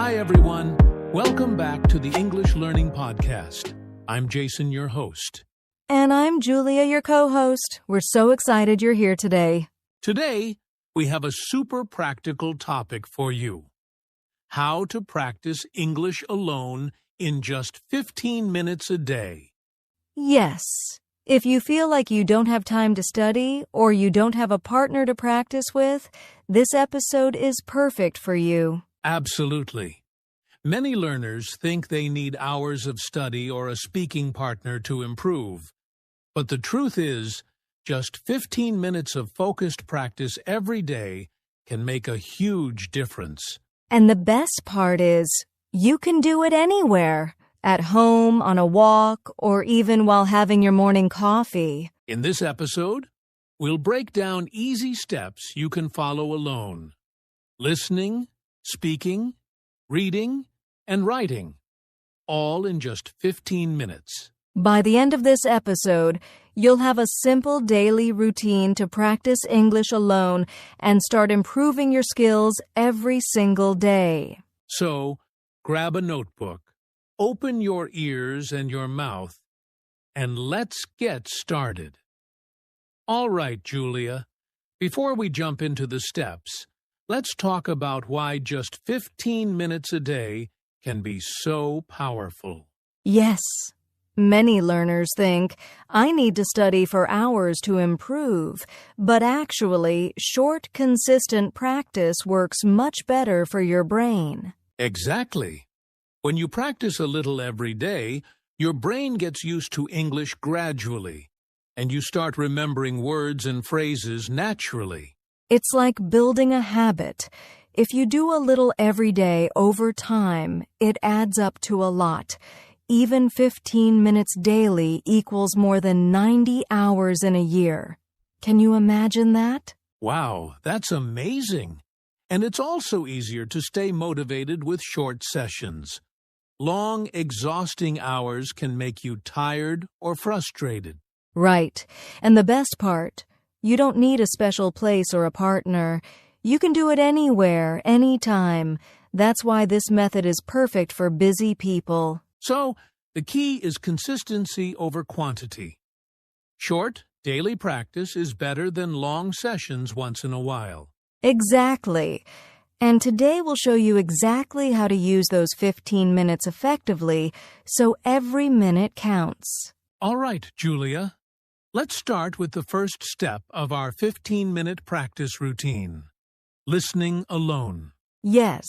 Hi, everyone. Welcome back to the English Learning Podcast. I'm Jason, your host. And I'm Julia, your co-host. We're so excited you're here today. Today, we have a super practical topic for you. How to practice English alone in just 15 minutes a day. Yes. If you feel like you don't have time to study or you don't have a partner to practice with, this episode is perfect for you. Absolutely. Many learners think they need hours of study or a speaking partner to improve. But the truth is, just 15 minutes of focused practice every day can make a huge difference. And the best part is, you can do it anywhere. At home, on a walk, or even while having your morning coffee. In this episode, we'll break down easy steps you can follow alone. Listening, speaking, reading, and writing, all in just 15 minutes. By the end of this episode, you'll have a simple daily routine to practice English alone and start improving your skills every single day. So, grab a notebook, open your ears and your mouth, and let's get started. All right, Julia, before we jump into the steps, let's talk about why just 15 minutes a day can be so powerful. Yes, many learners think, I need to study for hours to improve, but actually, short, consistent practice works much better for your brain. Exactly. When you practice a little every day, your brain gets used to English gradually, and you start remembering words and phrases naturally. It's like building a habit. If you do a little every day over time, it adds up to a lot. Even 15 minutes daily equals more than 90 hours in a year. Can you imagine that? Wow, that's amazing. And it's also easier to stay motivated with short sessions. Long, exhausting hours can make you tired or frustrated. Right. And the best part, you don't need a special place or a partner. You can do it anywhere, anytime. That's why this method is perfect for busy people. So, the key is consistency over quantity. Short, daily practice is better than long sessions once in a while. Exactly. And today we'll show you exactly how to use those 15 minutes effectively, so every minute counts. All right, Julia. Let's start with the first step of our 15-minute practice routine. Listening alone. Yes,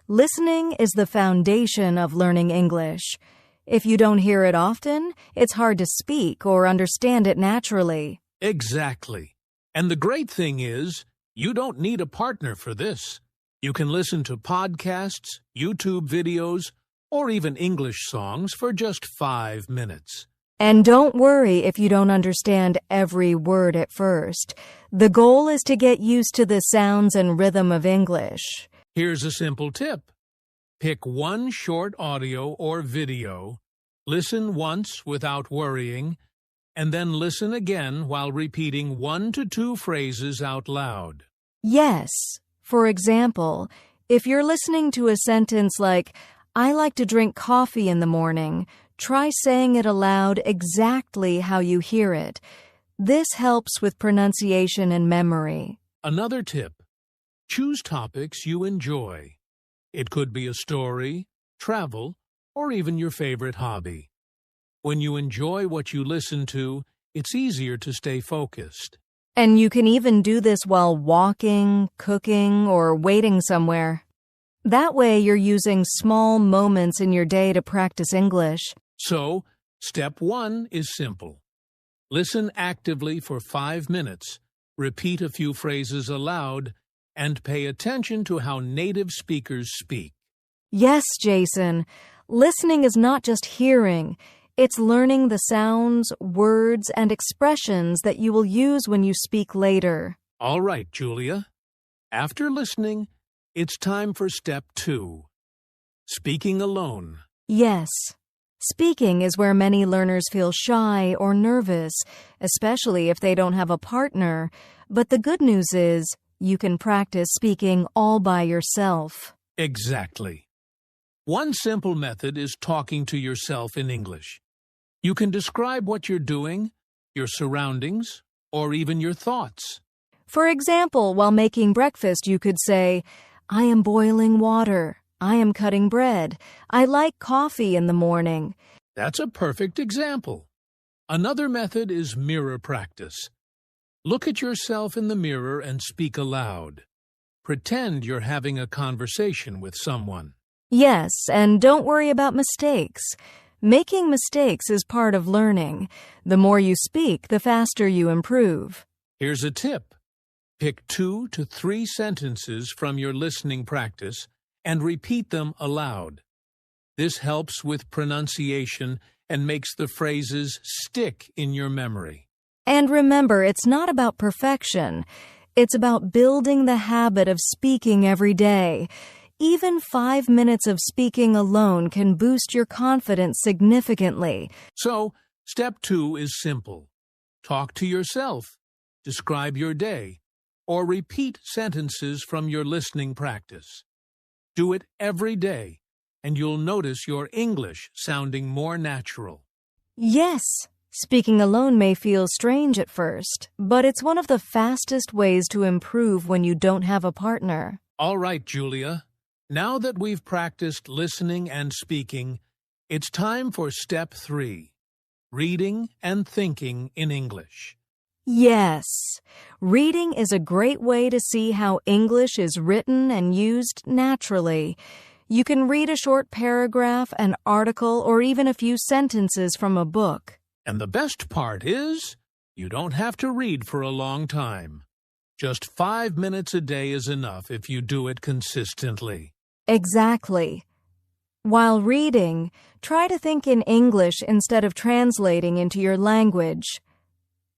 listening is the foundation of learning English. If you don't hear it often, it's hard to speak or understand it naturally. Exactly. And the great thing is, you don't need a partner for this. You can listen to podcasts, YouTube videos, or even English songs for just 5 minutes. And don't worry if you don't understand every word at first. The goal is to get used to the sounds and rhythm of English. Here's a simple tip. Pick one short audio or video, listen once without worrying, and then listen again while repeating 1 to 2 phrases out loud. Yes. For example, if you're listening to a sentence like, I like to drink coffee in the morning, try saying it aloud exactly how you hear it. This helps with pronunciation and memory. Another tip. Choose topics you enjoy. It could be a story, travel, or even your favorite hobby. When you enjoy what you listen to, it's easier to stay focused. And you can even do this while walking, cooking, or waiting somewhere. That way you're using small moments in your day to practice English. So, step 1 is simple. Listen actively for 5 minutes, repeat a few phrases aloud, and pay attention to how native speakers speak. Yes, Jason. Listening is not just hearing. It's learning the sounds, words, and expressions that you will use when you speak later. All right, Julia. After listening, it's time for step 2. Speaking alone. Yes. Speaking is where many learners feel shy or nervous, especially if they don't have a partner. But the good news is, you can practice speaking all by yourself. Exactly. One simple method is talking to yourself in English. You can describe what you're doing, your surroundings, or even your thoughts. For example, while making breakfast, you could say, I am boiling water. I am cutting bread. I like coffee in the morning. That's a perfect example. Another method is mirror practice. Look at yourself in the mirror and speak aloud. Pretend you're having a conversation with someone. Yes, and don't worry about mistakes. Making mistakes is part of learning. The more you speak, the faster you improve. Here's a tip. Pick 2 to 3 sentences from your listening practice and repeat them aloud. This helps with pronunciation and makes the phrases stick in your memory. And remember, it's not about perfection. It's about building the habit of speaking every day. Even 5 minutes of speaking alone can boost your confidence significantly. So, step 2 is simple. Talk to yourself, describe your day, or repeat sentences from your listening practice. Do it every day, and you'll notice your English sounding more natural. Yes, speaking alone may feel strange at first, but it's one of the fastest ways to improve when you don't have a partner. All right, Julia. Now that we've practiced listening and speaking, it's time for step 3, reading and thinking in English. Yes, reading is a great way to see how English is written and used naturally. You can read a short paragraph, an article, or even a few sentences from a book. And the best part is, you don't have to read for a long time. Just 5 minutes a day is enough if you do it consistently. Exactly. While reading, try to think in English instead of translating into your language.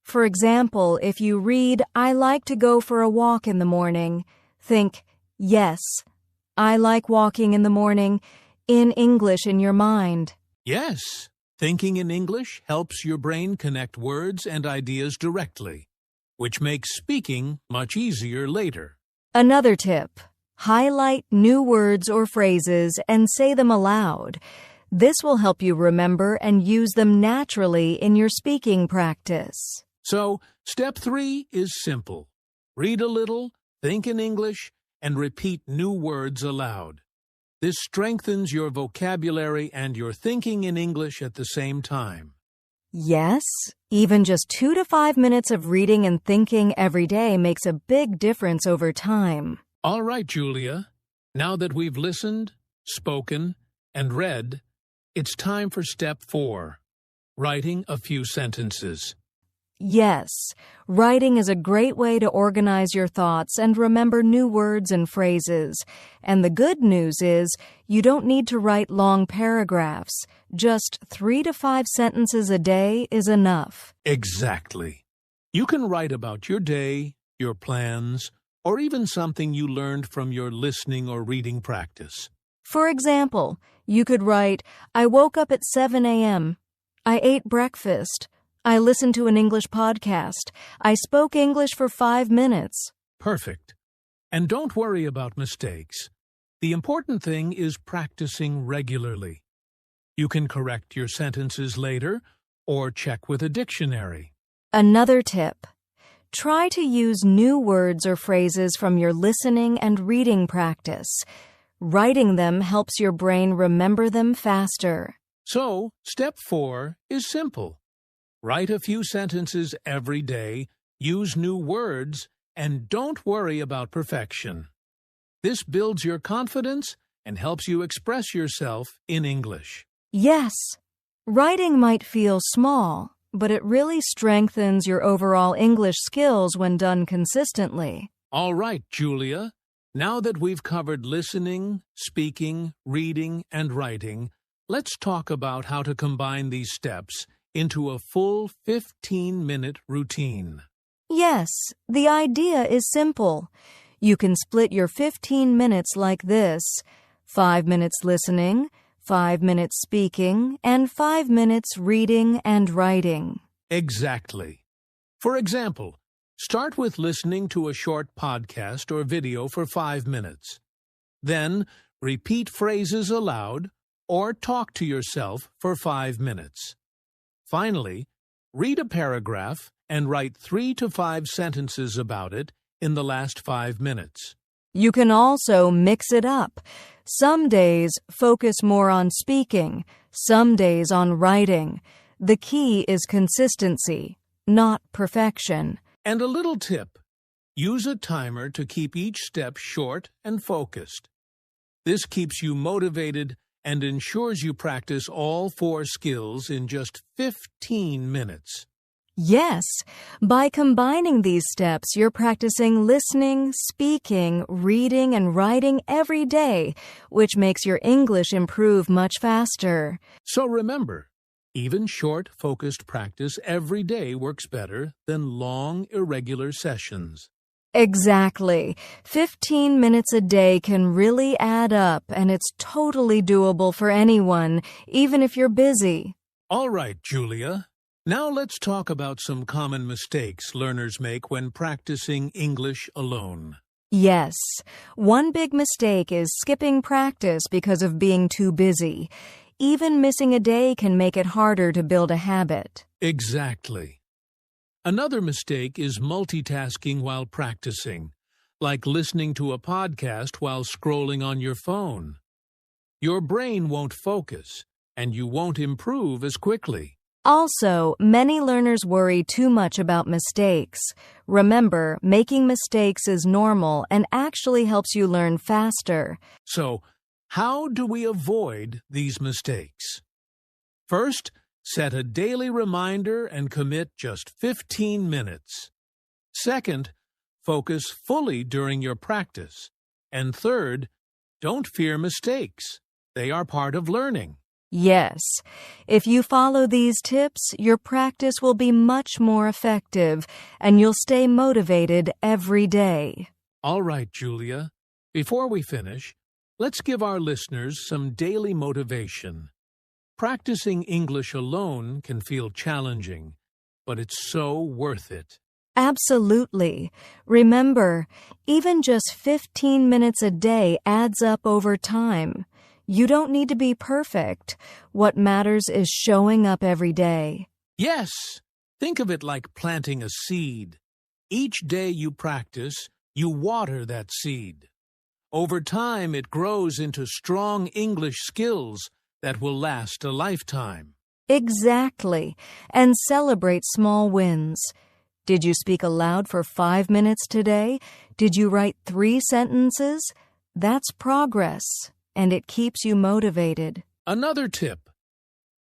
For example, if you read, I like to go for a walk in the morning, think, yes, I like walking in the morning, in English in your mind. Yes, thinking in English helps your brain connect words and ideas directly, which makes speaking much easier later. Another tip. Highlight new words or phrases and say them aloud. This will help you remember and use them naturally in your speaking practice. So, step 3 is simple. Read a little, think in English, and repeat new words aloud. This strengthens your vocabulary and your thinking in English at the same time. Yes, even just 2 to 5 minutes of reading and thinking every day makes a big difference over time. All right, Julia. Now that we've listened, spoken, and read, it's time for step 4, writing a few sentences. Yes, writing is a great way to organize your thoughts and remember new words and phrases. And the good news is you don't need to write long paragraphs. Just 3 to 5 sentences a day is enough. Exactly. You can write about your day, your plans, or even something you learned from your listening or reading practice. For example, you could write, I woke up at 7 a.m. I ate breakfast. I listened to an English podcast. I spoke English for 5 minutes. Perfect. And don't worry about mistakes. The important thing is practicing regularly. You can correct your sentences later or check with a dictionary. Another tip. Try to use new words or phrases from your listening and reading practice. Writing them helps your brain remember them faster. So, step 4 is simple. Write a few sentences every day, use new words, and don't worry about perfection. This builds your confidence and helps you express yourself in English. Yes, writing might feel small, but it really strengthens your overall English skills when done consistently. All right, Julia. Now that we've covered listening, speaking, reading, and writing, let's talk about how to combine these steps into a full 15-minute routine. Yes, the idea is simple. You can split your 15 minutes like this: 5 minutes listening, 5 minutes speaking, and 5 minutes reading and writing. Exactly. For example, start with listening to a short podcast or video for 5 minutes. Then, repeat phrases aloud, or talk to yourself for 5 minutes. Finally, read a paragraph and write 3 to 5 sentences about it in the last 5 minutes. You can also mix it up. Some days focus more on speaking, some days on writing. The key is consistency, not perfection. And a little tip: use a timer to keep each step short and focused. This keeps you motivated and ensures you practice all 4 skills in just 15 minutes. Yes, by combining these steps, you're practicing listening, speaking, reading, and writing every day, which makes your English improve much faster. So remember, even short, focused practice every day works better than long, irregular sessions. Exactly. 15 minutes a day can really add up, and it's totally doable for anyone, even if you're busy. All right, Julia. Now let's talk about some common mistakes learners make when practicing English alone. Yes, one big mistake is skipping practice because of being too busy. Even missing a day can make it harder to build a habit. Exactly. Another mistake is multitasking while practicing, like listening to a podcast while scrolling on your phone. Your brain won't focus, and you won't improve as quickly. Also, many learners worry too much about mistakes. Remember, making mistakes is normal and actually helps you learn faster. So, how do we avoid these mistakes? First, set a daily reminder and commit just 15 minutes. Second, focus fully during your practice. And third, don't fear mistakes. They are part of learning. Yes, if you follow these tips, your practice will be much more effective, and you'll stay motivated every day. All right, Julia. Before we finish, let's give our listeners some daily motivation. Practicing English alone can feel challenging, but it's so worth it. Absolutely. Remember, even just 15 minutes a day adds up over time. You don't need to be perfect. What matters is showing up every day. Yes, think of it like planting a seed. Each day you practice, you water that seed. Over time, it grows into strong English skills that will last a lifetime. Exactly. And celebrate small wins. Did you speak aloud for 5 minutes today? Did you write 3 sentences? That's progress, and it keeps you motivated. Another tip: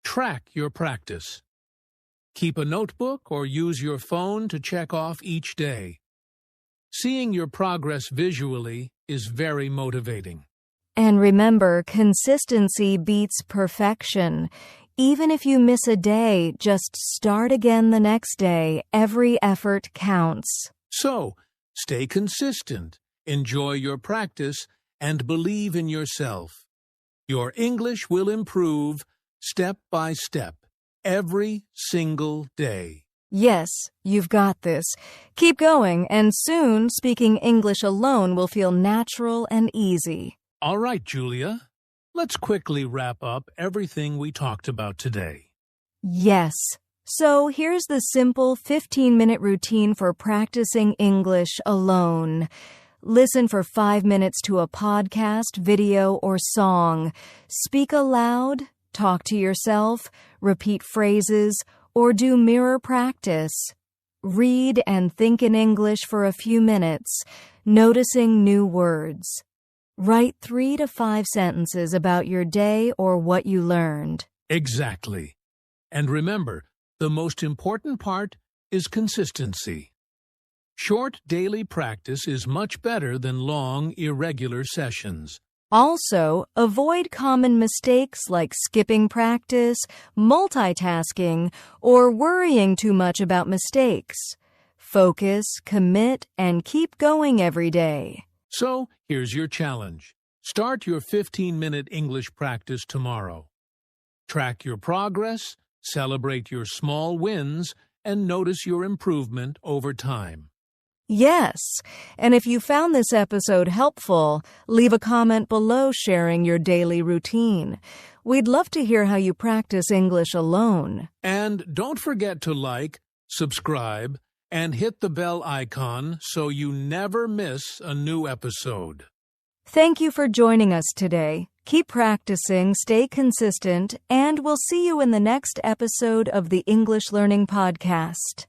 track your practice. Keep a notebook or use your phone to check off each day. Seeing your progress visually is very motivating. And remember, consistency beats perfection. Even if you miss a day, just start again the next day. Every effort counts. So, stay consistent, enjoy your practice, and believe in yourself. Your English will improve step by step, every single day. Yes, you've got this. Keep going, and soon speaking English alone will feel natural and easy. All right, Julia. Let's quickly wrap up everything we talked about today. Yes. So here's the simple 15-minute routine for practicing English alone. Listen for 5 minutes to a podcast, video, or song. Speak aloud, talk to yourself, repeat phrases, or do mirror practice. Read and think in English for a few minutes, noticing new words. Write 3 to 5 sentences about your day or what you learned. Exactly. And remember, the most important part is consistency. Short daily practice is much better than long, irregular sessions. Also, avoid common mistakes like skipping practice, multitasking, or worrying too much about mistakes. Focus, commit, and keep going every day. So, here's your challenge. Start your 15-minute English practice tomorrow. Track your progress, celebrate your small wins, and notice your improvement over time. Yes, and if you found this episode helpful, leave a comment below sharing your daily routine. We'd love to hear how you practice English alone. And don't forget to like, subscribe, and hit the bell icon so you never miss a new episode. Thank you for joining us today. Keep practicing, stay consistent, and we'll see you in the next episode of the English Learning Podcast.